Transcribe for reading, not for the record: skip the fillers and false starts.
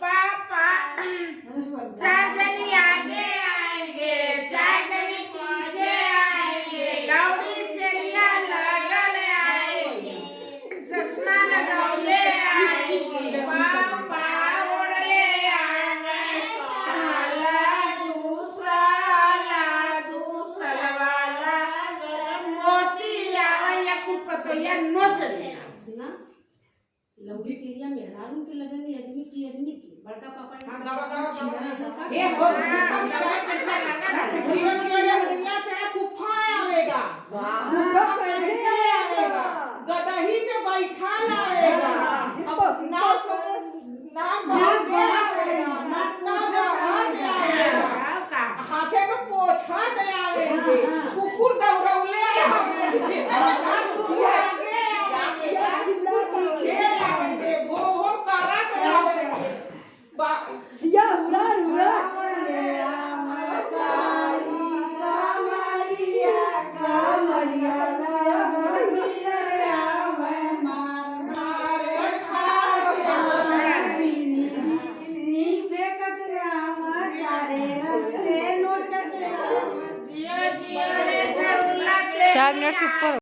पापा 4 जनी आगे आएंगे 4 जनी पीछे आएंगे लौड़ी चलिया लगल आएंगे चश्मा लगाओले आएंगे पापा ओढ़ले आएंगे काला दूसरा वाला मोती आया कुपतो या नोच सुना लंबी चिड़िया मेहरारू के लगन आदमी की बड़का पापा ये हो दुनिया तेरा फूफा आवेगा फूफा कैसे आवेगा गदही पे बैठा लावेगा ना तो ना बहुत दे आवेगा ना बहुत दे आवेगा हाथे में पोछा दे आवेंगे कुकुर दौड़ौले आवेंगे आगे आवेंगे पीछे आवेंगे भो भो करा दे आवेंगे सिया उड़ा चार मिनट से ऊपर